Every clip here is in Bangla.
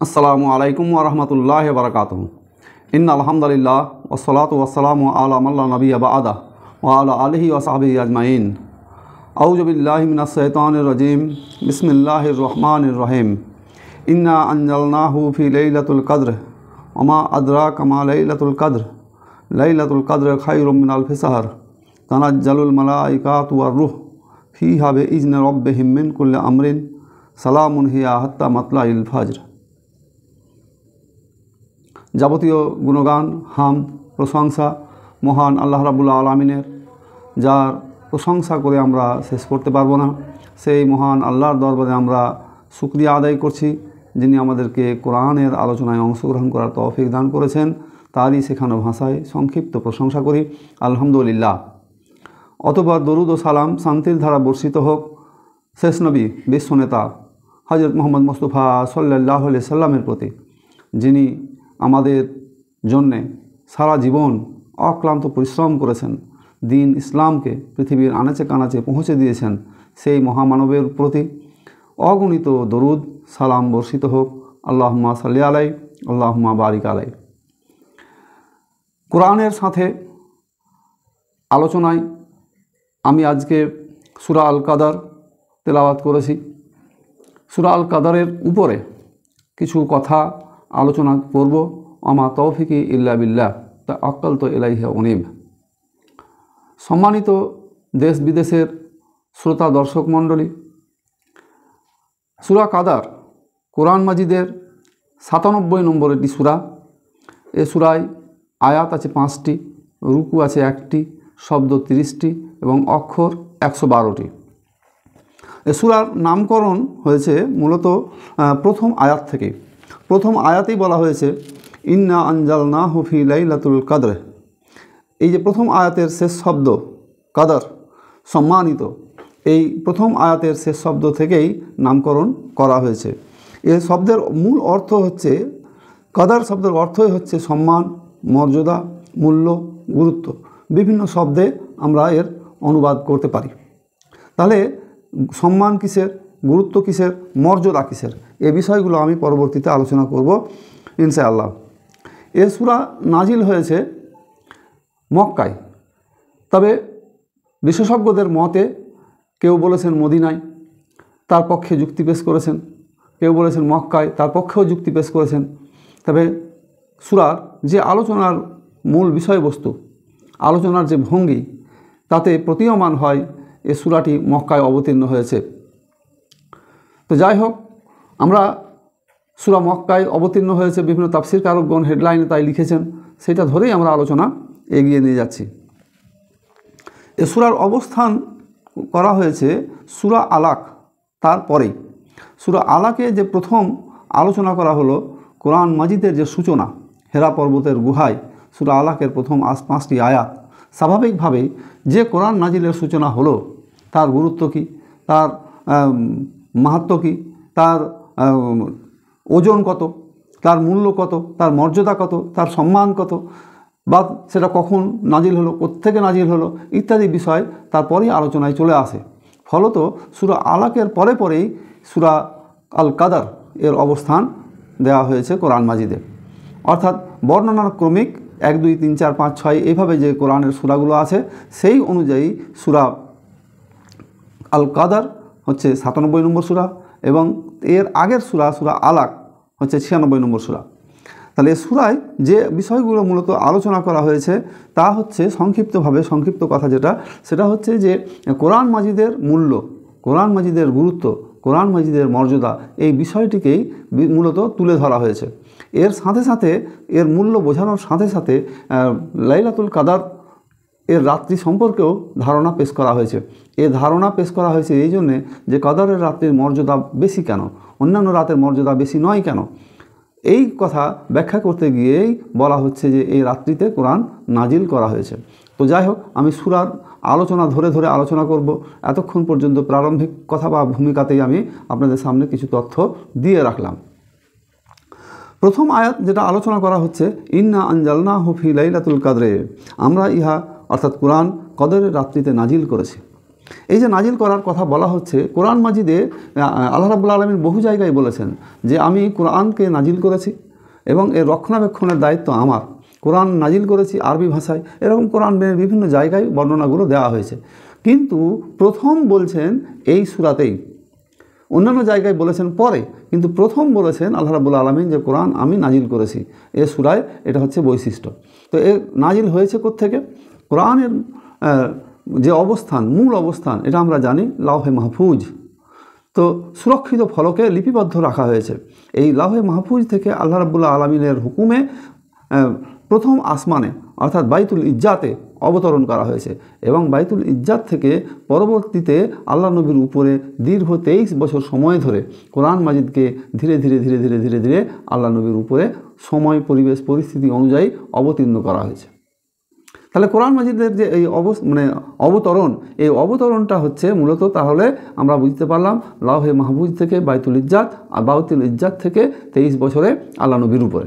अस्सलामु अलैकुम व रहमतुल्लाहि व बरकातुहू। इन्नल हम्दुलिल्लाह वस्सलातु वस्सलामु अला मन ला नबिय्य बअदा व अला आलिहि व सहबिहि अजमईन। औज़ु बिल्लाहि मिनश शैतानिर रजीम। बिस्मिल्लाहिर रहमानिर रहीम। इन्ना अंजलनाहु फी लैलतुल क़द्र व मा अदराका मा लैलतुल क़द्र। लैलतुल क़द्र खैरुम मिन अल्फि शहर। तनज्जलुल मलाइकातु वर्रूह फ़ीहा बिइज़्नि रब्बिहिम मिन कुल्लि अम्रिन सलामुन हिया हत्ता मतलाइल फज्र। যাবতীয় গুণগান হাম প্রশংসা মহান আল্লাহ রাব্বুল আলামিনের, যার প্রশংসা করে আমরা শেষ করতে পারবো না। সেই মহান আল্লাহর দরবারে আমরা শুকরিয়া আদায় করছি, যিনি আমাদেরকে কোরআনের আলোচনায় অংশগ্রহণ করার তৌফিক দান করেছেন। তারই শেখানো ভাষায় সংক্ষিপ্ত প্রশংসা করি আলহামদুলিল্লাহ। অতঃপর দরুদ ও সালাম শান্তির ধারা বর্ষিত হোক শেষ নবী বিশ্বনেতা হযরত মুহাম্মদ মুস্তাফা সাল্লাল্লাহু আলাইহি সাল্লামের প্রতি, যিনি আমাদের জন্যে সারা জীবন অক্লান্ত পরিশ্রম করেছেন, দিন ইসলামকে পৃথিবীর আনাচে কানাচে পৌঁছে দিয়েছেন। সেই মহামানবের প্রতি অগণিত দরুদ সালাম বর্ষিত হোক। আল্লাহুম্মা সাল্লি আলাই, আল্লাহুম্মা বারিক আলাই। কোরআনের সাথে আলোচনায় আমি আজকে সূরা আল কাদার তেলাওয়াত করেছি। সূরা আল কাদারের উপরে কিছু কথা আলোচনা করব। আমা তৌফিকি ইল্লা বিল্লাহ তাওয়াক্কালতু ইলাইহি উনীব। সম্মানিত দেশ বিদেশের শ্রোতা দর্শক মণ্ডলী, সূরা কাদার কোরআন মাজিদের ৯৭ নম্বর একটি সূরা। এ সূরায় আয়াত আছে ৫টি, রুকু আছে ১টি, শব্দ ৩০টি এবং অক্ষর ১১২টি। এ সূরার নামকরণ হয়েছে মূলত প্রথম আয়াত থেকে। প্রথম আয়াতেই বলা হয়েছে ইন্না আনজালনাহু ফি লাইলাতুল কদর। এই যে প্রথম আয়াতের শেষ শব্দ কদর, সম্মানিত, এই প্রথম আয়াতের শেষ শব্দ থেকেই নামকরণ করা হয়েছে। এই শব্দের মূল অর্থ হচ্ছে, কদর শব্দের অর্থই হচ্ছে সম্মান, মর্যাদা, মূল্য, গুরুত্ব। বিভিন্ন শব্দে আমরা এর অনুবাদ করতে পারি। তাহলে সম্মান কিসের, গুরুত্ব কিসের, মর্যাদা কিসের, এ বিষয়গুলো আমি পরবর্তীতে আলোচনা করব ইনশাআল্লাহ। এ সূরা নাজিল হয়েছে মক্কায়, তবে বিশেষজ্ঞদের মতে কেউ বলেছেন মদিনায়, তার পক্ষে যুক্তি পেশ করেছেন। কেউ বলেছেন মক্কায়, তার পক্ষেও যুক্তি পেশ করেছেন। তবে সূরার যে আলোচনার মূল বিষয়বস্তু, আলোচনার যে ভঙ্গি, তাতে প্রতীয়মান হয় এ সূরাটি মক্কায় অবতীর্ণ হয়েছে। তো যাই হোক, আমরা সূরা মক্কায় অবতীর্ণ হয়েছে, বিভিন্ন তাফসীর কারকগণ হেডলাইনে তাই লিখেছেন, সেটা ধরেই আমরা আলোচনা এগিয়ে নিয়ে যাচ্ছি। এ সূরার অবস্থান করা হয়েছে সূরা আলাক, তারপরেই সূরা আলাকে যে প্রথম আলোচনা করা হলো কোরআন মাজিদের যে সূচনা, হেরা পর্বতের গুহায় সূরা আলাকের প্রথম ৫টি আয়াত। স্বাভাবিকভাবেই যে কোরআন নাজিলের সূচনা হলো তার গুরুত্ব কী, তার মাহাত্ম্য কী, তার ওজন কত, তার মূল্য কত, তার মর্যাদা কত, তার সম্মান কত, বা সেটা কখন নাজিল হলো, কোত্থেকে নাজিল হলো ইত্যাদি বিষয় তারপরেই আলোচনায় চলে আসে। ফলত সূরা আলাকের পরে পরেই সূরা আল কাদার এর অবস্থান দেওয়া হয়েছে কোরআন মাজিদে। অর্থাৎ বর্ণনার ক্রমিক ১, ২, ৩, ৪, ৫, ৬ এইভাবে যে কোরআনের সূরাগুলো আছে সেই অনুযায়ী সূরা আল কাদার হচ্ছে ৯৭ নম্বর সূরা এবং এর আগের সূরা সূরা আলাক হচ্ছে ৯৬ নম্বর সূরা। তাহলে এই সূরায় যে বিষয়গুলো মূলত আলোচনা করা হয়েছে তা হচ্ছে সংক্ষিপ্তভাবে, সংক্ষিপ্ত কথা যেটা, সেটা হচ্ছে যে কোরআন মাজিদের মূল্য, কোরআন মাজিদের গুরুত্ব, কোরআন মাজিদের মর্যাদা, এই বিষয়টিকেই মূলত তুলে ধরা হয়েছে। এর সাথে সাথে, এর মূল্য বোঝানোর সাথে সাথে লাইলাতুল কাদার এর রাত্রি সম্পর্কেও ধারণা পেশ করা হয়েছে। এ ধারণা পেশ করা হয়েছে এই জন্যে যে কদরের রাত্রির মর্যাদা বেশি কেন, অন্যান্য রাতের মর্যাদা বেশি নয় কেন, এই কথা ব্যাখ্যা করতে গিয়েই বলা হচ্ছে যে এই রাত্রিতে কোরআন নাজিল করা হয়েছে। তো যাই হোক, আমি সূরার আলোচনা ধরে ধরে আলোচনা করব। এতক্ষণ পর্যন্ত প্রারম্ভিক কথা বা ভূমিকাতেই আমি আপনাদের সামনে কিছু তথ্য দিয়ে রাখলাম। প্রথম আয়াত যেটা আলোচনা করা হচ্ছে, ইন্না আনজালনাহু ফি লাইলাতুল কদরে, আমরা ইহা অর্থাৎ কোরআন কদরের রাত্রিতে নাজিল করেছি। এই যে নাজিল করার কথা বলা হচ্ছে, কোরআন মাজিদে আল্লাহ রাব্বুল আলামিন বহু জায়গায় বলেছেন যে আমি কোরআনকে নাজিল করেছি এবং এর রক্ষণাবেক্ষণের দায়িত্ব আমার। কোরআন নাজিল করেছি আরবি ভাষায়, এরকম কোরআনের বিভিন্ন জায়গায় বর্ণনাগুলো দেওয়া হয়েছে। কিন্তু প্রথম বলছেন এই সূরাতেই, অন্যান্য জায়গায় বলেছেন পরে, কিন্তু প্রথম বলেছেন আল্লাহ রাব্বুল আলামিন যে কোরআন আমি নাজিল করেছি। এ সূরায় এটা হচ্ছে বৈশিষ্ট্য। তো এ নাজিল হয়েছে কোত্থেকে? কোরআনের যে অবস্থান, মূল অবস্থান, এটা আমরা জানি লাওহে মাহফুজ। তো সুরক্ষিত ফলকে লিপিবদ্ধ রাখা হয়েছে। এই লাওহে মাহফুজ থেকে আল্লাহ রাব্বুল আলামিনের হুকুমে প্রথম আসমানে অর্থাৎ বাইতুল ইজ্জাতে অবতরণ করা হয়েছে এবং বাইতুল ইজ্জাত থেকে পরবর্তীতে আল্লাহ নবীর উপরে দীর্ঘ 23 বছর সময় ধরে কোরআন মাজিদকে ধীরে ধীরে ধীরে ধীরে ধীরে ধীরে আল্লাহ নবীর উপরে সময়, পরিবেশ, পরিস্থিতি অনুযায়ী অবতীর্ণ করা হয়েছে। তাহলে কোরআন মাজিদের যে এই অবতরণ, এই অবতরণটা হচ্ছে মূলত, তাহলে আমরা বুঝতে পারলাম লাওহে মাহফুজ থেকে বাইতুল ইজ্জাত, আর বাইতুল ইজ্জাত থেকে 23 বছরে আল্লাহ নবীর উপরে।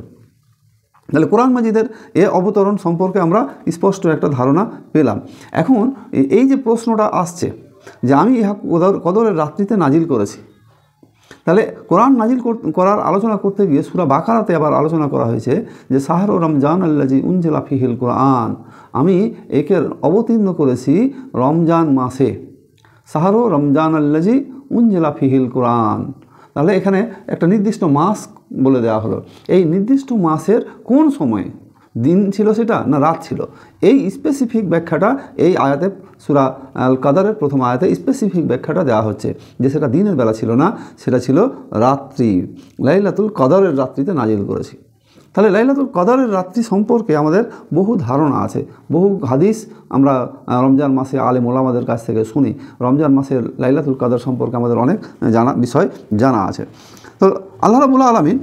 তাহলে কোরআন মাজিদের এ অবতরণ সম্পর্কে আমরা স্পষ্ট একটা ধারণা পেলাম। এখন এই যে প্রশ্নটা আসছে যে আমি ইহা কদরের রাত্রিতে নাজিল করেছি, তাহলে কোরআন নাজিল করার আলোচনা করতে গিয়ে সূরা বাকারাতে আবার আলোচনা করা হয়েছে যে শাহরু রমজান আল্লাজি উনজিলা ফিহিল কোরআন, আমি একে অবতীর্ণ করেছি রমজান মাসে। শাহরু রমজান আল্লাজি উনজিলা ফিহিল কোরআন, তাহলে এখানে একটা নির্দিষ্ট মাস বলে দেওয়া হলো। এই নির্দিষ্ট মাসের কোন সময়ে, দিন ছিল সেটা না রাত ছিল, এই স্পেসিফিক ব্যাখ্যাটা এই আয়াতে, সূরা আল কাদারের প্রথম আয়াতে স্পেসিফিক ব্যাখ্যাটা দেওয়া হচ্ছে যে সেটা দিনের বেলা ছিল না, সেটা ছিল রাত্রি। লাইলাতুল কদরের রাত্রিতে নাজিল করেছি। তাহলে লাইলাতুল কদরের রাত্রি সম্পর্কে আমাদের বহু ধারণা আছে, বহু হাদিস আমরা রমজান মাসে আলেম ওলামাদের কাছ থেকে শুনি। রমজান মাসের লাইলাতুল কদর সম্পর্কে আমাদের অনেক বিষয় জানা আছে। তো আল্লাহ রাব্বুল আলামিন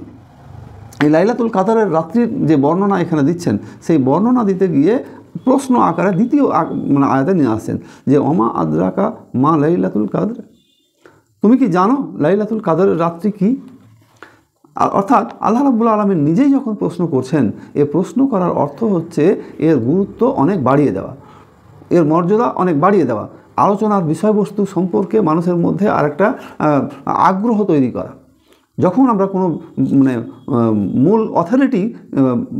এই লাইলাতুল কদরের রাত্রির যে বর্ণনা এখানে দিচ্ছেন, সেই বর্ণনা দিতে গিয়ে প্রশ্ন আকারে দ্বিতীয় আয়াতে নিয়ে আসছেন যে ওমা আদরাকা মা লাইলাতুল কদর, তুমি কি জানো লাইলাতুল কদরের রাত্রি কি? অর্থাৎ আল্লাহ রাব্বুল আলামিন নিজেই যখন প্রশ্ন করছেন, এ প্রশ্ন করার অর্থ হচ্ছে এর গুরুত্ব অনেক বাড়িয়ে দেওয়া, এর মর্যাদা অনেক বাড়িয়ে দেওয়া, আলোচনার বিষয়বস্তু সম্পর্কে মানুষের মধ্যে আরেকটা আগ্রহ তৈরি করা। যখন আমরা কোনো মূল অথরিটি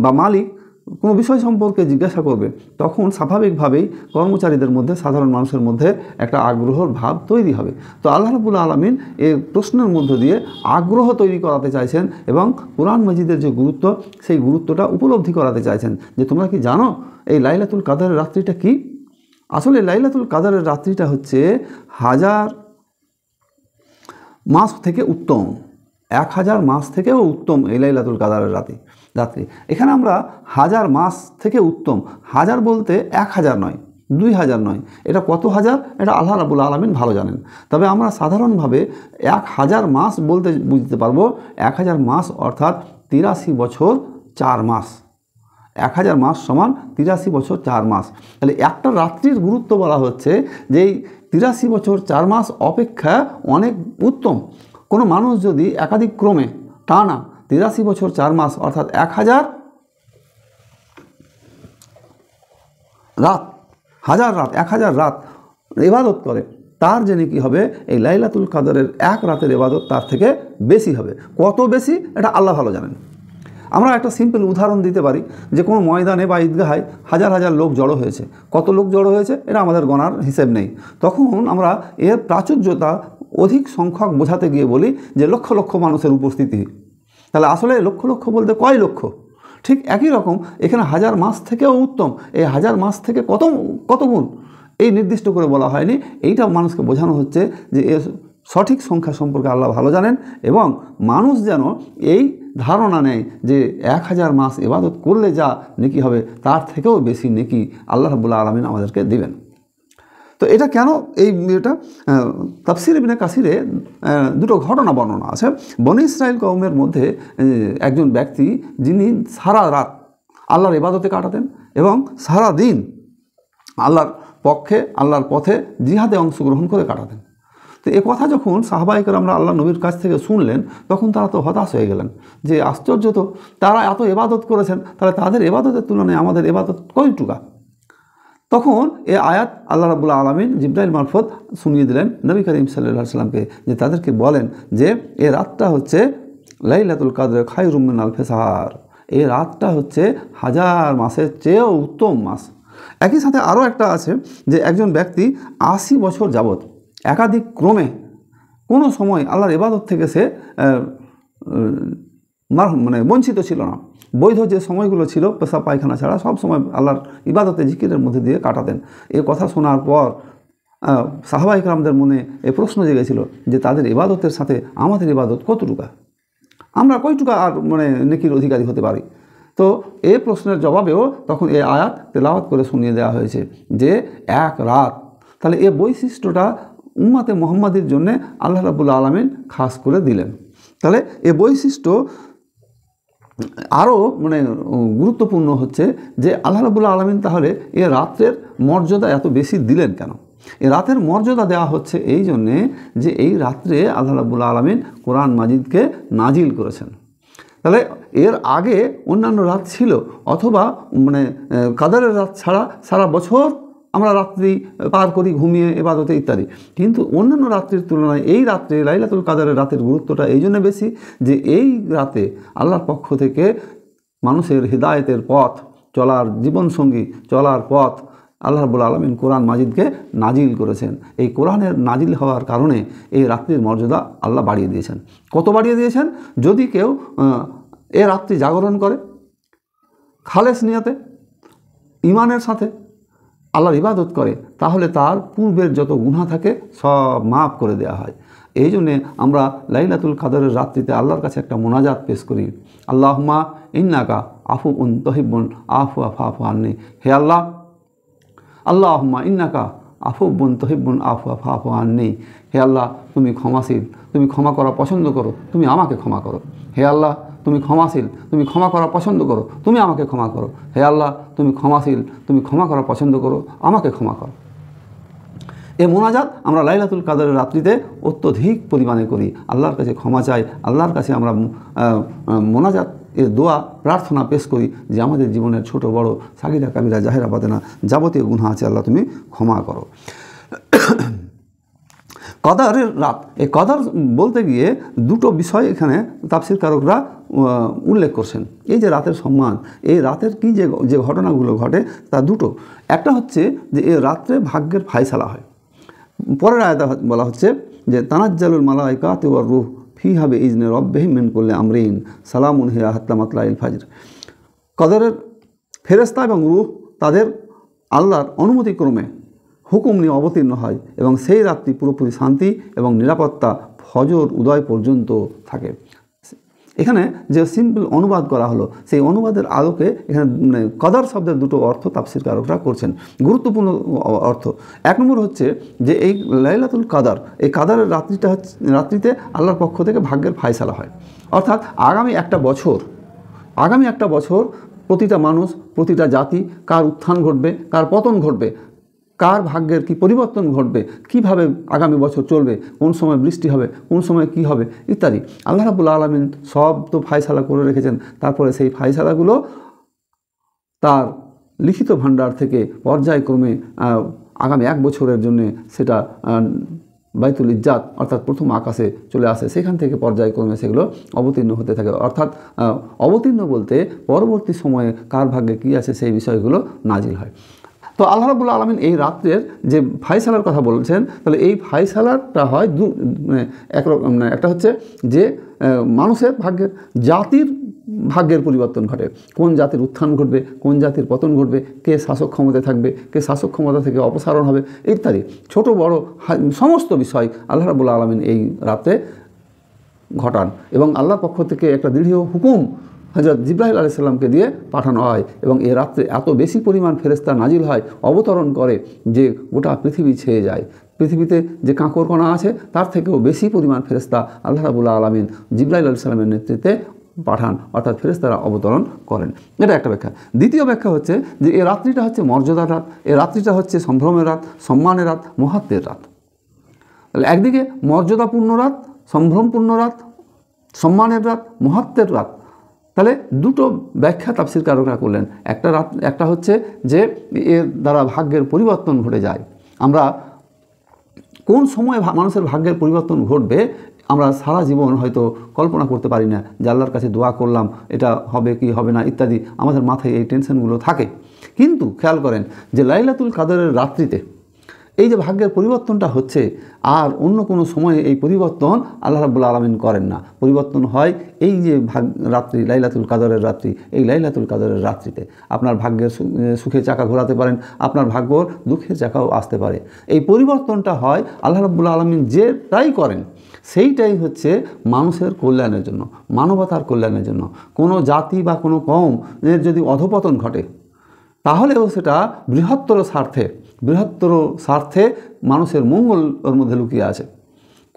বা মালিক কোনো বিষয় সম্পর্কে জিজ্ঞাসা করবে, তখন স্বাভাবিকভাবেই কর্মচারীদের মধ্যে, সাধারণ মানুষের মধ্যে একটা আগ্রহর ভাব তৈরি হবে। তো আল্লাহ রাব্বুল আলামিন এই প্রশ্নের মধ্য দিয়ে আগ্রহ তৈরি করাতে চাইছেন এবং কোরআন মাজিদের যে গুরুত্ব, সেই গুরুত্বটা উপলব্ধি করাতে চাইছেন যে তোমরা কি জানো এই লাইলাতুল কদরের রাত্রিটা কি? আসলে লাইলাতুল কদরের রাত্রিটা হচ্ছে 1000 মাস থেকে উত্তম, 1000 মাস থেকেও উত্তম এই লাইলাতুল কদরের রাত্রি। এখানে আমরা 1000 মাস থেকে উত্তম, 1000 বলতে 1000 নয়, 2000 নয়, এটা কত হাজার এটা আল্লাহ রাব্বুল আলামিন ভালো জানেন। তবে আমরা সাধারণভাবে 1000 মাস বলতে বুঝতে পারবো 1000 মাস অর্থাৎ 83 বছর 4 মাস। 1000 মাস সমান 83 বছর 4 মাস। তাহলে একটা রাত্রির গুরুত্ব বলা হচ্ছে যে এই 83 বছর 4 মাস অপেক্ষা অনেক উত্তম। কোনো মানুষ যদি একাধিক ক্রমে টানা 83 বছর 4 মাস অর্থাৎ 1000 রাত, 1000 রাত ইবাদত করে, তার জেনে কি হবে, এই লাইলাতুল কদরের এক রাতের ইবাদত তার থেকে বেশি হবে। কত বেশি এটা আল্লাহ ভালো জানেন। আমরা একটা সিম্পল উদাহরণ দিতে পারি যে কোনো ময়দানে বা ঈদগাহে হাজার লোক জড়ো হয়েছে। কত লোক জড়ো হয়েছে এটা আমাদের গণার হিসেব নেই। তখন আমরা এর প্রাচুর্যতা অধিক সংখ্যক বোঝাতে গিয়ে বলি যে লক্ষ লক্ষ মানুষের উপস্থিতি। তাহলে আসলে লক্ষ লক্ষ বলতে কয় লক্ষ? ঠিক একই রকম এখানে 1000 মাস থেকেও উত্তম, এই 1000 মাস থেকে কত গুণ এই নির্দিষ্ট করে বলা হয়নি। এইটা মানুষকে বোঝানো হচ্ছে যে এর সঠিক সংখ্যা সম্পর্কে আল্লাহ ভালো জানেন এবং মানুষ যেন এই ধারণা নেয় যে 1000 মাস ইবাদত করলে যা নেকি হবে তার থেকেও বেশি নেকি আল্লাহ রাব্বুল আলামিন আমাদেরকে দিবেন। তো এটা কেন, এই এটা তাফসীর ইবনে কাসিরে দুটো ঘটনা বর্ণনা আছে। বনী ইসরাইল কওমের মধ্যে একজন ব্যক্তি যিনি সারা রাত আল্লাহর ইবাদতে কাটাতেন এবং সারা দিন আল্লাহর পক্ষে, আল্লাহর পথে জিহাদে অংশগ্রহণ করে কাটাতেন। তো এ কথা যখন সাহাবায়ে কেরামরা আল্লাহ নবীর কাছ থেকে শুনলেন, তখন তারা তো হতাশ হয়ে গেলেন যে আশ্চর্য তো, তারা এত ইবাদত করেছেন, তাহলে তাদের ইবাদতের তুলনায় আমাদের ইবাদত কয়টুকা? তখন এই আয়াত আল্লাহ রাব্বুল আলামিন জিবরাইল মারফত শুনিয়ে দিলেন নবী করিম সাল্লাল্লাহু আলাইহি সাল্লামকে, যে তাদেরকে বলেন যে এই রাতটা হচ্ছে লাইলাতুল কদর খায়রুম মিন আলফি শাহর, এই রাতটা হচ্ছে 1000 মাসের চেয়েও উত্তম মাস। একই সাথে আরও একটা আছে যে একজন ব্যক্তি 80 বছর যাবৎ একাধিক ক্রমে কোনো সময় আল্লাহর ইবাদত থেকে সে বঞ্চিত ছিল না। বৈধ যে সময়গুলো ছিল পেশাব পায়খানা ছাড়া সব সময় আল্লাহর ইবাদতে জিকিরের মধ্যে দিয়ে কাটাতেন। এই কথা শোনার পর সাহাবা ইকরামদের মনে এই প্রশ্ন জেগেছিল যে তাদের ইবাদতের সাথে আমাদের ইবাদত কতটুকু, আমরা কয়টুকু আর নেকির অধিকারী হতে পারি। তো এই প্রশ্নের জবাবেও তখন এই আয়াত তেলাওয়াত করে শুনিয়ে দেওয়া হয়েছে যে এক রাত। তাহলে এই বৈশিষ্ট্যটা উম্মতে মুহাম্মাদির জন্য আল্লাহ রাব্বুল আলামিন খাস করে দিলেন। তাহলে এই বৈশিষ্ট্য আরও গুরুত্বপূর্ণ হচ্ছে যে আল্লাহ রাব্বুল আলামিন তাহলে এ রাতের মর্যাদা এত বেশি দিলেন কেন? এ রাতের মর্যাদা দেওয়া হচ্ছে এই জন্যে যে এই রাত্রে আল্লাহ রাব্বুল আলামিন কোরআন মাজিদকে নাজিল করেছেন। তাহলে এর আগে অন্যান্য রাত ছিল, অথবা কাদরের রাত ছাড়া সারা বছর আমরা রাত্রি পার করি ঘুমিয়ে ইবাদতে ইত্যাদি, কিন্তু অন্যান্য রাত্রির তুলনায় এই রাত্রে লাইলাতুল কাদরের রাতের গুরুত্বটা এই জন্য বেশি যে এই রাতে আল্লাহর পক্ষ থেকে মানুষের হিদায়েতের পথ চলার, জীবনসঙ্গী চলার পথ আল্লাহ রাব্বুল আলামিন কোরআন মাজিদকে নাজিল করেছেন। এই কোরআনের নাজিল হওয়ার কারণে এই রাত্রির মর্যাদা আল্লাহ বাড়িয়ে দিয়েছেন। কত বাড়িয়ে দিয়েছেন? যদি কেউ এ রাত্রি জাগরণ করে খালেস নিয়তে ঈমানের সাথে আল্লাহর ইবাদত করে, তাহলে তার পূর্বের যত গুনাহ থাকে সব মাফ করে দেওয়া হয়। এই জন্যে আমরা লাইলাতুল কাদরের রাত্রিতে আল্লাহর কাছে একটা মোনাজাত পেশ করি, আল্লাহুম্মা ইন্নাকা আফুউন তুহিব্বুল আফওয়া ফাফু আন্নি। হে আল্লাহ, আল্লাহুম্মা ইন্নাকা আফুউন তুহিব্বুল আফওয়া ফাফু আন্নি। হে আল্লাহ, তুমি ক্ষমাশীল, তুমি ক্ষমা করা পছন্দ করো, তুমি আমাকে ক্ষমা করো। হে আল্লাহ, তুমি ক্ষমাশীল, তুমি ক্ষমা করা পছন্দ করো, তুমি আমাকে ক্ষমা করো। হে আল্লাহ, তুমি ক্ষমাশীল, তুমি ক্ষমা করা পছন্দ করো, আমাকে ক্ষমা করো। এই মোনাজাত আমরা লাইলাতুল কাদরের রাত্রিতে অত্যধিক পরিমাণে করি, আল্লাহর কাছে ক্ষমা চাই, আল্লাহর কাছে আমরা মোনাজাত এর দোয়া প্রার্থনা পেশ করি যে আমাদের জীবনের ছোট বড় সাগিরা কাবিরা জাহেরা বাতেনা যাবতীয় গুনাহ আছে আল্লাহ তুমি ক্ষমা করো। কদরের রাত, এই কদর বলতে গিয়ে দুটো বিষয় এখানে তাফসীরকারকরা উল্লেখ করছেন। এই যে রাতের সম্মান, এই রাতের কি যে ঘটনাগুলো ঘটে তা দুটো। একটা হচ্ছে যে এই রাত্রে ভাগ্যের ফায়সালা হয়। পরের আয়াতে বলা হচ্ছে যে তানাজ্জালুল মালাইকাতু ওয়ার রূহ ফিহা বিইজনি রাব্বিহিম মিন কুল্লি আমরিন সালামুন হিয়া হাত্তা মাতলাইল ফাজর। কদরের ফেরেশতা এবং রূহ তাদের আল্লাহর অনুমতিক্রমে হুকুম নিয়ে অবতীর্ণ হয় এবং সেই রাত্রি পুরোপুরি শান্তি এবং নিরাপত্তা ফজর উদয় পর্যন্ত থাকে। এখানে যে সিম্পল অনুবাদ করা হলো সেই অনুবাদের আলোকে এখানে কদর শব্দের দুটো অর্থ তাফসীরকারকরা করছেন, গুরুত্বপূর্ণ অর্থ। এক নম্বর হচ্ছে যে এই লাইলাতুল কাদর, এই কাদরের রাত্রিতে আল্লাহর পক্ষ থেকে ভাগ্যের ফায়সালা হয়। অর্থাৎ আগামী একটা বছর প্রতিটা মানুষ, প্রতিটা জাতি কার উত্থান ঘটবে, কার পতন ঘটবে, কার ভাগ্যের কি পরিবর্তন ঘটবে, কিভাবে আগামী বছর চলবে, কোন সময় বৃষ্টি হবে, কোন সময় কি হবে ইত্যাদি আল্লাহ রাব্বুল আলামিন সব তো ফায়সালা করে রেখেছেন। তারপরে সেই ফায়সালাগুলো তার লিখিত ভাণ্ডার থেকে পর্যায়ক্রমে আগামী এক বছরের জন্য সেটা বাইতুল ইজ্জাত অর্থাৎ প্রথম আকাশে চলে আসে, সেখান থেকে পর্যায়ক্রমে সেগুলো অবতীর্ণ হতে থাকে। অর্থাৎ অবতীর্ণ বলতে পরবর্তী সময়ে কার ভাগ্যে কী আছে সেই বিষয়গুলো নাজিল হয়। তো আল্লাহ রাব্বুল আলামিন এই রাত্রের যে ফায়সালার কথা বলছেন, তাহলে এই ফায়সালাটা হয় একরকম, একটা হচ্ছে যে মানুষের ভাগ্যের, জাতির ভাগ্যের পরিবর্তন ঘটে, কোন জাতির উত্থান ঘটবে, কোন জাতির পতন ঘটবে, কে শাসক ক্ষমতায় থাকবে, কে শাসক ক্ষমতা থেকে অপসারণ হবে ইত্যাদি ছোট বড় সমস্ত বিষয় আল্লাহ রাব্বুল আলামিন এই রাতে ঘটান। এবং আল্লাহর পক্ষ থেকে একটা দৃঢ় হুকুম হযরত জিবরাইল আলাইহিস সালামকে দিয়ে পাঠানো হয় এবং এ রাত্রে এত বেশি পরিমাণ ফেরেশতা নাজিল হয়, অবতরণ করে যে গোটা পৃথিবী ছেয়ে যায়। পৃথিবীতে যে কাঁকরকণা আছে তার থেকেও বেশি পরিমাণ ফেরেশতা আল্লাহ রাব্বুল আলামিন জিবরাইল আলাইহিস সালামের নেতৃত্বে পাঠান, অর্থাৎ ফেরেশতারা অবতরণ করেন। এটা একটা ব্যাখ্যা। দ্বিতীয় ব্যাখ্যা হচ্ছে যে এই রাত্রিটা হচ্ছে মর্যাদার রাত, এই রাত্রিটা হচ্ছে সম্ভ্রমের রাত, সম্মানের রাত, মহাত্মের রাত। তাহলে একদিকে মর্যাদাপূর্ণ রাত, সম্ভ্রমপূর্ণ রাত, সম্মানের রাত, মহাত্মের রাত, তাহলে দুটো ব্যাখ্যা তাফসীরকারকরা করলেন। একটা হচ্ছে যে এর দ্বারা ভাগ্যের পরিবর্তন ঘটে যায়। আমরা কোন সময়ে মানুষের ভাগ্যের পরিবর্তন ঘটবে আমরা সারা জীবন হয়তো কল্পনা করতে পারি না, যে আল্লাহর কাছে দোয়া করলাম এটা হবে কি হবে না ইত্যাদি, আমাদের মাথায় এই টেনশনগুলো থাকে। কিন্তু খেয়াল করেন যে লাইলাতুল কাদরের রাত্রিতে এই যে ভাগ্যের পরিবর্তনটা হচ্ছে, আর অন্য কোনো সময়ে এই পরিবর্তন আল্লাহ রাব্বুল আলামিন করেন না। পরিবর্তন হয় এই যে রাত্রি, লাইলাতুল কাদরের রাত্রি, এই লাইলাতুল কাদরের রাত্রিতে আপনার ভাগ্যের সুখের চাকা ঘোরাতে পারেন, আপনার ভাগ্যর দুঃখের চাকাও আসতে পারে। এই পরিবর্তনটা হয় আল্লাহ রাব্বুল আলামিন যেটাই করেন সেইটাই হচ্ছে মানুষের কল্যাণের জন্য, মানবতার কল্যাণের জন্য। কোনো জাতি বা কোনো কওমের যদি অধপতন ঘটে তাহলেও সেটা বৃহত্তর স্বার্থে মানুষের মঙ্গল ওর মধ্যে লুকিয়ে আছে।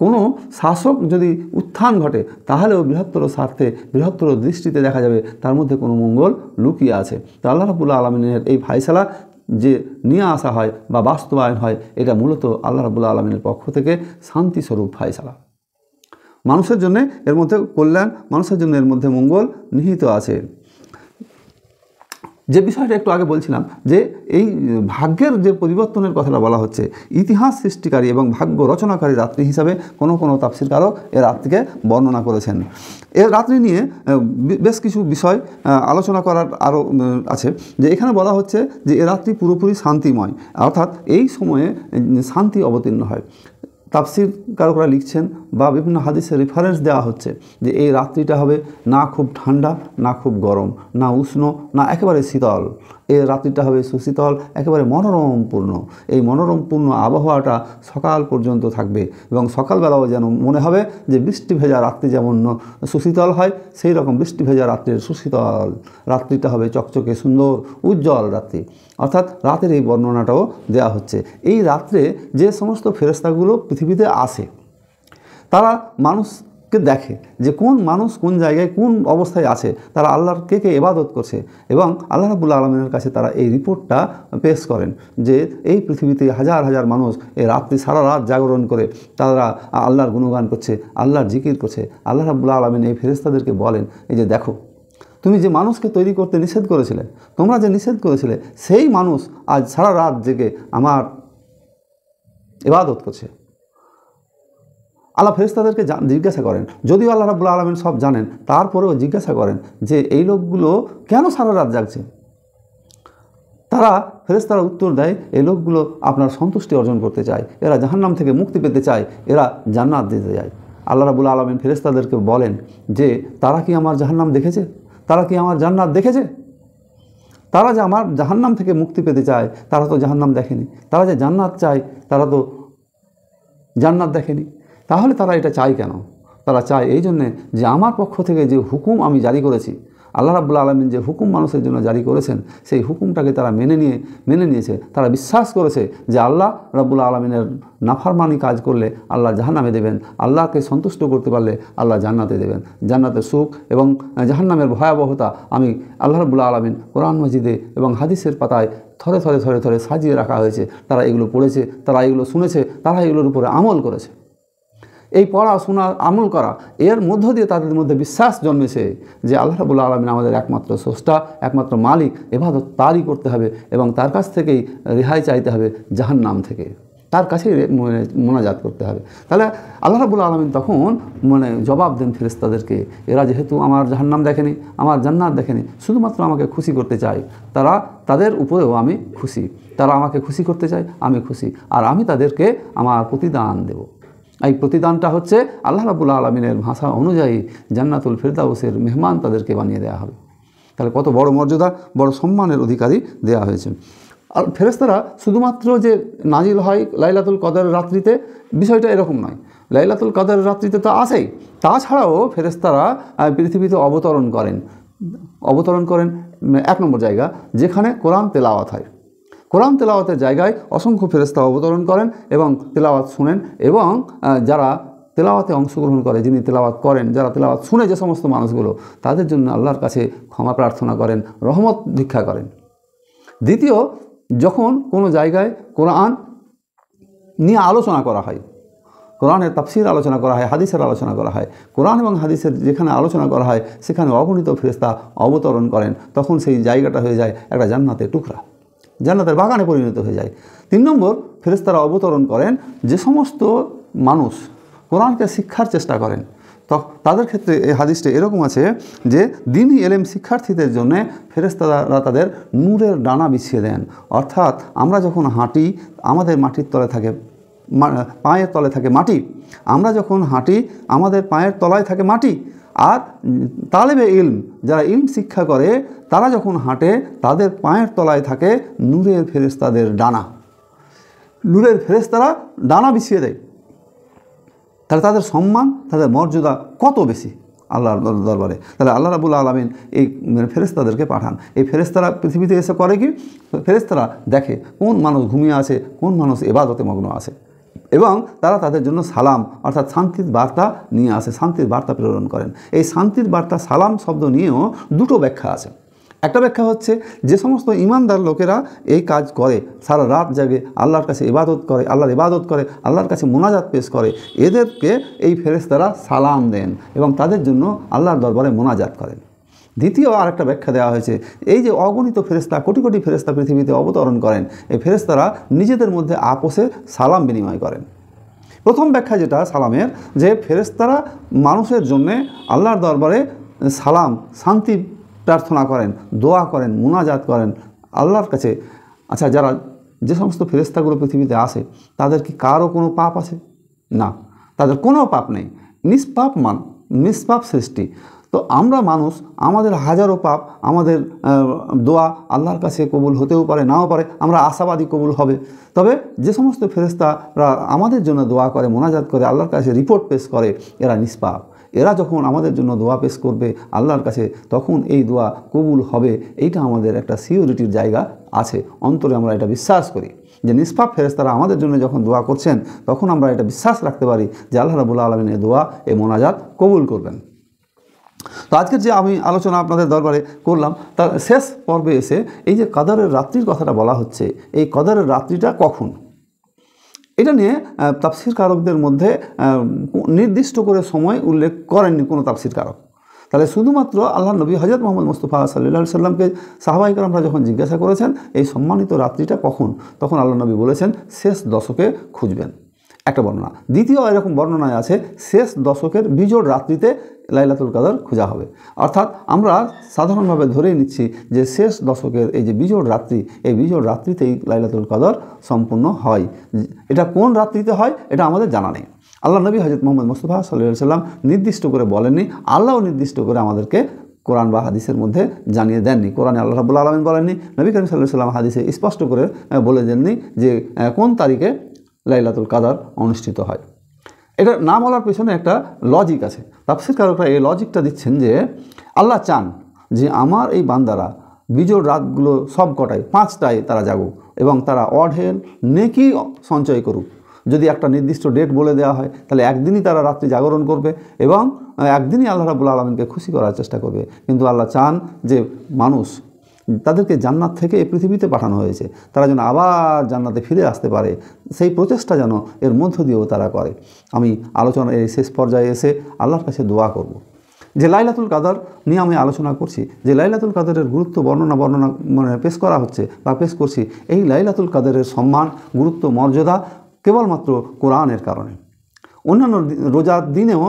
কোনো শাসক যদি উত্থান ঘটে তাহলেও বৃহত্তর স্বার্থে, বৃহত্তর দৃষ্টিতে দেখা যাবে তার মধ্যে কোনো মঙ্গল লুকিয়ে আছে। তো আল্লাহ রাব্বুল আলামিনের এই ফায়সালা যে নিয়ে আসা হয় বা বাস্তবায়ন হয়, এটা মূলত আল্লাহ রাব্বুল আলামিনের পক্ষ থেকে শান্তিস্বরূপ ফায়সালা। মানুষের জন্য এর মধ্যে কল্যাণ, মানুষের জন্য এর মধ্যে মঙ্গল নিহিত আছে। যে বিষয়টা একটু আগে বলছিলাম যে এই ভাগ্যের যে পরিবর্তনের কথাটা বলা হচ্ছে, ইতিহাস সৃষ্টিকারী এবং ভাগ্য রচনাকারী রাত্রি হিসাবে কোনো কোনো তাফসীরকারক এ রাত্রিকে বর্ণনা করেছেন। এর রাত্রি নিয়ে বেশ কিছু বিষয় আলোচনা করার আরও আছে। যে এখানে বলা হচ্ছে যে এ রাত্রি পুরোপুরি শান্তিময়, অর্থাৎ এই সময়ে শান্তি অবতীর্ণ হয়। তাফসীরকারকরা লিখছেন বা বিভিন্ন হাদিসের রেফারেন্স দেওয়া হচ্ছে যে এই রাত্রিটা হবে না খুব ঠান্ডা, না খুব গরম, না উষ্ণ, না একেবারে শীতল। এই রাত্রিটা হবে সুশীতল, একেবারে মনোরমপূর্ণ। এই মনোরমপূর্ণ আবহাওয়াটা সকাল পর্যন্ত থাকবে এবং সকালবেলাও যেন মনে হবে যে বৃষ্টি ভেজা রাত্রি যেমন সুশীতল হয়, সেই রকম বৃষ্টি ভেজা রাত্রির সুশীতল রাত্রিটা হবে চকচকে সুন্দর উজ্জ্বল রাত্রি। অর্থাৎ রাতের এই বর্ণনাটাও দেওয়া হচ্ছে। এই রাত্রে যে সমস্ত ফেরেশতাগুলো পৃথিবীতে আসে তারা মানুষকে দেখে যে কোন মানুষ কোন জায়গায় কোন অবস্থায় আছে, তারা আল্লাহর কে কে ইবাদত করছে, এবং আল্লাহ রাব্বুল আলামিনের কাছে তারা এই রিপোর্টটা পেশ করেন যে এই পৃথিবীতে হাজার হাজার মানুষ এই রাত্রি সারা রাত জাগরণ করে তারা আল্লাহর গুণগান করছে, আল্লাহর জিকির করছে। আল্লাহ রাব্বুল আলামিন এই ফেরেশতাদেরকে বলেন, এই যে দেখো তুমি যে মানুষকে তৈরি করতে নিষেধ করেছিলে, তোমরা যে নিষেধ করেছিলে, সেই মানুষ আজ সারা রাত জেগে আমার ইবাদত করছে। আল্লাহ ফেরেশতাদেরকে জিজ্ঞাসা করেন, যদিও আল্লাহ রাব্বুল আলামিন সব জানেন, তারপরেও জিজ্ঞাসা করেন যে এই লোকগুলো কেন সারা রাত জাগছে। ফেরেশতারা উত্তর দেয়, এই লোকগুলো আপনার সন্তুষ্টি অর্জন করতে চায়, এরা জাহান্নাম থেকে মুক্তি পেতে চায়, এরা জান্নাত দিতে চায়। আল্লাহ রাব্বুল আলামিন ফেরেশতাদেরকে বলেন যে তারা কি আমার জাহান্নাম দেখেছে, তারা কি আমার জান্নাত দেখেছে? তারা যে আমার জাহান্নাম থেকে মুক্তি পেতে চায় তারা তো জাহান্নাম দেখেনি, তারা যে জান্নাত চায় তারা তো জান্নাত দেখেনি। তাহলে তারা এটা চায় কেন? তারা চায় এই জন্যে যে আমার পক্ষ থেকে যে হুকুম আমি জারি করেছি, আল্লাহ রাব্বুল আলামিন যে হুকুম মানুষের জন্য জারি করেছেন, সেই হুকুমটাকে তারা মেনে নিয়েছে। তারা বিশ্বাস করেছে যে আল্লাহ রাব্বুল আলামিনের নাফরমানি কাজ করলে আল্লাহ জাহান্নামে দেবেন, আল্লাহকে সন্তুষ্ট করতে পারলে আল্লাহ জান্নাতে দেবেন। জান্নাতের সুখ এবং জাহান্নামের ভয়াবহতা আমি আল্লাহ রাব্বুল আলামিন কোরআন মাজিদে এবং হাদিসের পাতায় থরে থরে থরে থরে সাজিয়ে রাখা হয়েছে। তারা এগুলো পড়েছে, তারা এগুলো শুনেছে, তারা এগুলোর উপরে আমল করেছে। এই পড়া শোনা আমল করা, এর মধ্য দিয়ে তাদের মধ্যে বিশ্বাস জন্মেছে যে আল্লাহ রাব্বুল আলামিন আমাদের একমাত্র স্রষ্টা, একমাত্র মালিক, ইবাদত তারই করতে হবে এবং তার কাছ থেকেই রেহাই চাইতে হবে জাহান্নাম থেকে, তার কাছেই মোনাজাত করতে হবে। তাহলে আল্লাহ রাব্বুল আলামিন তখন জবাব দেন ফেরেশতাদেরকে, এরা যেহেতু আমার জাহান্নাম দেখেনি, আমার জান্নাত দেখেনি, শুধুমাত্র আমাকে খুশি করতে চায়, তাদের উপরেও আমি খুশি। তারা আমাকে খুশি করতে চায়, আমি খুশি, আর আমি তাদেরকে আমার প্রতিদান দেব। এই প্রতিদানটা হচ্ছে আল্লাহ রাব্বুল আলামিনের ভাষা অনুযায়ী জান্নাতুল ফিরদাউসের মেহমান তাদেরকে বানিয়ে দেওয়া হবে। তাহলে কত বড় মর্যাদা, বড় সম্মানের অধিকারী দেওয়া হয়েছে। আর ফেরেশতারা শুধুমাত্র যে নাজিল হয় লাইলাতুল কদরের রাত্রিতে, বিষয়টা এরকম নয়। লাইলাতুল কদরের রাত্রিতে তো আসেই, তাছাড়াও ফেরেশতারা পৃথিবীতে অবতরণ করেন 1 নম্বর জায়গা যেখানে কোরআন তেলাওয়াত হয়। কোরআন তেলাওয়াতের জায়গায় অসংখ্য ফেরেশতা অবতরণ করেন এবং তেলাওয়াত শুনেন, এবং যারা তেলাওয়াতে অংশগ্রহণ করে, যিনি তেলাওয়াত করেন, যারা তেলাওয়াত শুনে যে সমস্ত মানুষগুলো, তাদের জন্য আল্লাহর কাছে ক্ষমা প্রার্থনা করেন, রহমত ভিক্ষা করেন। দ্বিতীয়, যখন কোনো জায়গায় কোরআন নিয়ে আলোচনা করা হয়, কোরআনের তাফসির আলোচনা করা হয়, হাদিসের আলোচনা করা হয়। কোরআন এবং হাদিসের যেখানে আলোচনা করা হয় সেখানে অগণিত ফেরেশতা অবতরণ করেন, তখন সেই জায়গাটা হয়ে যায় একটা জান্নাতের টুকরা, জান্নাতের বাগানে পরিণত হয়ে যায়। 3 নম্বর, ফেরেশতারা অবতরণ করেন যে সমস্ত মানুষ কোরআনকে শিক্ষার চেষ্টা করেন, তো তাদের ক্ষেত্রে এই হাদিসটা এরকম আছে যে দিনই এলেম শিক্ষার্থীদের জন্য ফেরেশতারা তাদের নূরের ডানা বিছিয়ে দেন। অর্থাৎ আমরা যখন হাঁটি আমাদের মাটির তলে থাকে, পায়ের তলে থাকে মাটি, আমরা যখন হাঁটি আমাদের পায়ের তলায় থাকে মাটি। আর তালেবে ইলম, যারা ইলম শিক্ষা করে, তারা যখন হাঁটে তাদের পায়ের তলায় থাকে নূরের ফেরেশতাদের ডানা। নূরের ফেরেশতারা ডানা বিছিয়ে দেয়, তাহলে তাদের সম্মান, তাদের মর্যাদা কত বেশি আল্লাহর দরবারে। তাহলে আল্লাহ রাব্বুল আলামিন এই ফেরেশতাদেরকে পাঠান। এই ফেরেশতারা পৃথিবীতে এসে করে কি? ফেরেশতারা দেখে কোন মানুষ ঘুমিয়ে আছে, কোন মানুষ ইবাদতে মগ্ন আছে, এবং তারা তাদের জন্য সালাম অর্থাৎ শান্তির বার্তা নিয়ে আসে, শান্তির বার্তা প্রেরণ করেন। এই শান্তির বার্তা সালাম শব্দ নিয়েও দুটো ব্যাখ্যা আছে। একটা ব্যাখ্যা হচ্ছে যে সমস্ত ইমানদার লোকেরা এই কাজ করে, সারা রাত জাগে, আল্লাহর কাছে ইবাদত করে, আল্লাহর ইবাদত করে, আল্লাহর কাছে মোনাজাত পেশ করে, এদেরকে এই ফেরেশতারা সালাম দেন এবং তাদের জন্য আল্লাহর দরবারে মোনাজাত করেন। দ্বিতীয় আরেকটা ব্যাখ্যা দেওয়া হয়েছে, এই যে অগণিত ফেরেশতা, কোটি কোটি ফেরেশতা পৃথিবীতে অবতরণ করেন, এই ফেরেশতারা নিজেদের মধ্যে আপোষে সালাম বিনিময় করেন। প্রথম ব্যাখ্যা যেটা সালামের, যে ফেরেশতারা মানুষের জন্যে আল্লাহর দরবারে সালাম, শান্তি প্রার্থনা করেন, দোয়া করেন, মুনাজাত করেন আল্লাহর কাছে। আচ্ছা, যে সমস্ত ফেরেশতাগুলো পৃথিবীতে আসে তাদের কি কারও কোনো পাপ আছে? না, তাদের কোনো পাপ নেই, নিষ্পাপ নিষ্পাপ সৃষ্টি। তো আমরা মানুষ, আমাদের হাজারো পাপ, আমাদের দোয়া আল্লাহর কাছে কবুল হতেও পারে, নাও পারে, আমরা আশাবাদী কবুল হবে। তবে যে সমস্ত ফেরেশতারা আমাদের জন্য দোয়া করে, মোনাজাত করে, আল্লাহর কাছে রিপোর্ট পেশ করে, এরা নিষ্পাপ। এরা যখন আমাদের জন্য দোয়া পেশ করবে আল্লাহর কাছে, তখন এই দোয়া কবুল হবে, এইটা আমাদের একটা সিওরিটির জায়গা আছে, অন্তরে আমরা এটা বিশ্বাস করি যে নিষ্পাপ ফেরেশতারা আমাদের জন্য যখন দোয়া করছেন, তখন আমরা এটা বিশ্বাস রাখতে পারি যে আল্লাহ রাব্বুল আলামিন এই দোয়া, এই মোনাজাত কবুল করবেন। তো আজকের যে আমি আলোচনা আপনাদের দরবারে করলাম, তার শেষ পর্বে এসে এই যে কদরের রাত্রির কথাটা বলা হচ্ছে, এই কদরের রাত্রিটা কখন, এটা নিয়ে তাফসীরকারকদের মধ্যে নির্দিষ্ট করে সময় উল্লেখ করেননি কোনো তাফসীরকারক। তাহলে শুধুমাত্র আল্লাহ নবী হযরত মুহাম্মদ মুস্তাফা সাল্লাল্লাহু আলাইহি সাল্লামকে সাহাবায়ে কেরামরা যখন জিজ্ঞাসা করেছেন এই সম্মানিত রাত্রিটা কখন, তখন আল্লাহ নবী বলেছেন শেষ দশকে খুঁজবেন, একটা বর্ণনা। দ্বিতীয় এরকম বর্ণনায় আছে শেষ দশকের বিজোড় রাত্রিতে লাইলাতুল কদর খোঁজা হবে। অর্থাৎ আমরা সাধারণভাবে ধরেই নিচ্ছি যে শেষ দশকের এই যে বিজোড় রাত্রি, এই বিজোড় রাত্রিতেই লাইলাতুল কদর সম্পূর্ণ হয়। এটা কোন রাত্রিতে হয় এটা আমাদের জানা নেই। আল্লাহ নবী হযরত মুহাম্মদ মুস্তাফা সাল্লাল্লাহু আলাইহি সাল্লাম নির্দিষ্ট করে বলেননি, আল্লাহও নির্দিষ্ট করে আমাদেরকে কোরআন বা হাদিসের মধ্যে জানিয়ে দেননি। কোরআনে আল্লাহ রাব্বুল আলামিন বলেননি, নবী করিম সাল্লাল্লাহু আলাইহি সাল্লাম হাদিসে স্পষ্ট করে বলে দেননি যে কোন তারিখে লাইলাতুল কদর অনুষ্ঠিত হয়। এটা না বলার পেছনে একটা লজিক আছে। তাফসীরকারকরা এই লজিকটা দিচ্ছেন যে আল্লাহ চান যে আমার এই বান্দারা বিজোড় রাতগুলো সব কটায় 5টায় তারা জাগুক এবং তারা অঢেল নেকি সঞ্চয় করুক। যদি একটা নির্দিষ্ট ডেট বলে দেওয়া হয় তাহলে একদিনই তারা রাত্রি জাগরণ করবে এবং একদিনই আল্লাহ রাব্বুল আলামিনকে খুশি করার চেষ্টা করবে। কিন্তু আল্লাহ চান যে মানুষ, তাদেরকে জান্নাত থেকে এই পৃথিবীতে পাঠানো হয়েছে, তারা যেন আবার জান্নাতে ফিরে আসতে পারে, সেই প্রচেষ্টা যেন এর মধ্য দিয়েও তারা করে। আমি আলোচনার এই শেষ পর্যায়ে এসে আল্লাহর কাছে দোয়া করব যে লাইলাতুল কদর নিয়ে আমি আলোচনা করছি, যে লাইলাতুল কদরের গুরুত্ব বর্ণনা মানে পেশ করা হচ্ছে বা পেশ করছি, এই লাইলাতুল কদরের সম্মান, গুরুত্ব, মর্যাদা কেবলমাত্র কোরআনের কারণে। অন্যান্য রোজার দিনেও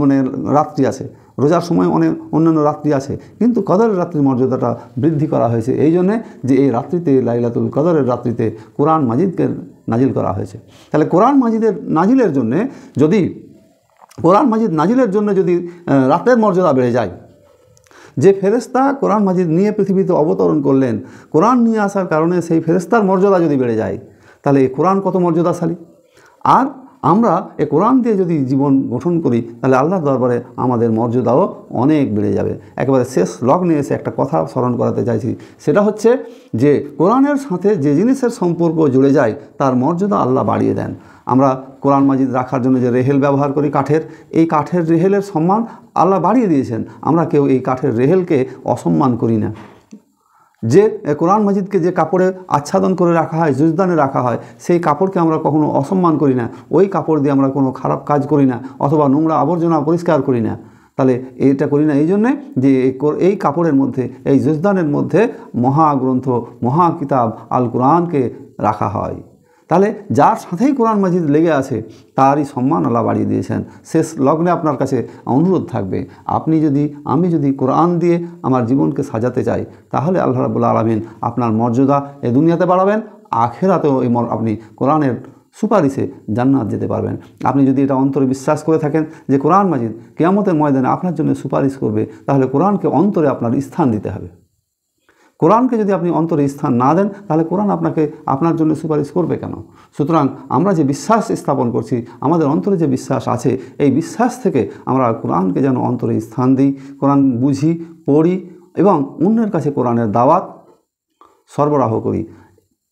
মানে রাত্রি আছে, রোজার সময় অন্যান্য রাত্রি আছে, কিন্তু কদরের রাত্রির মর্যাদাটা বৃদ্ধি করা হয়েছে এই জন্যে যে এই রাত্রিতে, লাইলাতুল কদরের রাত্রিতে কোরআন মাজিদকে নাজিল করা হয়েছে। তাহলে কোরআন মাজিদের নাজিলের জন্যে যদি কোরআন মাজিদ নাজিলের জন্য যদি রাতের মর্যাদা বেড়ে যায়, যে ফেরেশতা কোরআন মাজিদ নিয়ে পৃথিবীতে অবতরণ করলেন, কোরআন নিয়ে আসার কারণে সেই ফেরেশতার মর্যাদা যদি বেড়ে যায়, তাহলে এই কোরআন কত মর্যাদাশালী। আর আমরা এই কোরআন দিয়ে যদি জীবন গঠন করি তাহলে আল্লাহর দরবারে আমাদের মর্যাদাও অনেক বেড়ে যাবে। একেবারে শেষ লগ্নে এসে একটা কথা স্মরণ করাতে চাইছি, সেটা হচ্ছে যে কোরআনের সাথে যে জিনিসের সম্পর্ক জুড়ে যায় তার মর্যাদা আল্লাহ বাড়িয়ে দেন। আমরা কোরআন মাজিদ রাখার জন্য যে রেহেল ব্যবহার করি কাঠের, এই কাঠের রেহেলের সম্মান আল্লাহ বাড়িয়ে দিয়েছেন। আমরা কেউ এই কাঠের রেহেলকে অসম্মান করি না। যে কোরআন মাজিদকে যে কাপড়ে আচ্ছাদন করে রাখা হয়, জুজদানে রাখা হয়, সেই কাপড়কে আমরা কখনো অসম্মান করি না, ওই কাপড় দিয়ে আমরা কোনো খারাপ কাজ করি না, অথবা নোংরা আবর্জনা পরিষ্কার করি না। তাহলে এটা করি না এই জন্যে যে এই কাপড়ের মধ্যে, এই জুজদানের মধ্যে মহাগ্রন্থ, মহাকিতাব আল কোরআনকে রাখা হয়। তাহলে যার সাথেই কোরআন মাজিদ লেগে আছে তারই সম্মান আল্লাহ বাড়িয়ে দিয়েছেন। শেষ লগ্নে আপনার কাছে অনুরোধ থাকবে, আমি যদি কোরআন দিয়ে আমার জীবনকে সাজাতে চাই, তাহলে আল্লাহ রাব্বুল আলামিন আপনার মর্যাদা এই দুনিয়াতে বাড়াবেন, আখিরাতেও আপনি কোরআনের সুপারিশে জান্নাত যেতে পারবেন। আপনি যদি এটা অন্তরে বিশ্বাস করে থাকেন যে কোরআন মাজিদ কিয়ামতের ময়দানে আপনার জন্য সুপারিশ করবে, তাহলে কোরআনকে অন্তরে আপনার স্থান দিতে হবে। কোরআনকে যদি আপনি অন্তরে স্থান না দেন, তাহলে কোরআন আপনার জন্য সুপারিশ করবে কেন? সুতরাং আমরা যে বিশ্বাস স্থাপন করছি, আমাদের অন্তরে যে বিশ্বাস আছে, এই বিশ্বাস থেকে আমরা কোরআনকে যেন অন্তরে স্থান দিই, কোরআন বুঝি, পড়ি এবং অন্যের কাছে কোরআনের দাওয়াত সরবরাহ করি।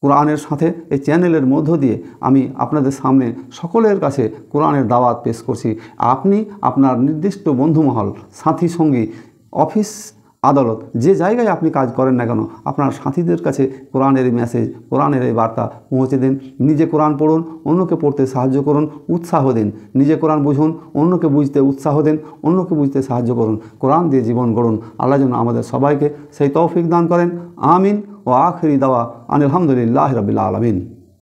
কোরআনের সাথে এই চ্যানেলের মধ্য দিয়ে আমি আপনাদের সামনে সকলের কাছে কোরআনের দাওয়াত পেশ করছি। আপনি আপনার নির্দিষ্ট বন্ধুমহল, সাথী, সঙ্গী, অফিস, আদালত, যে জায়গায় আপনি কাজ করেন না কেন, আপনার সাথীদের কাছে কোরআনের এই মেসেজ, কোরআনের এই বার্তা পৌঁছে দিন। নিজে কোরআন পড়ুন, অন্যকে পড়তে সাহায্য করুন, উৎসাহ দিন। নিজে কোরআন বুঝুন, অন্যকে বুঝতে উৎসাহ দিন, অন্যকে বুঝতে সাহায্য করুন। কোরআন দিয়ে জীবন গড়ুন। আল্লাহ যেন আমাদের সবাইকে সেই তৌফিক দান করেন। আমিন। ও আখিরি দাওয়া আলহামদুলিল্লাহি রাব্বিল আলামিন।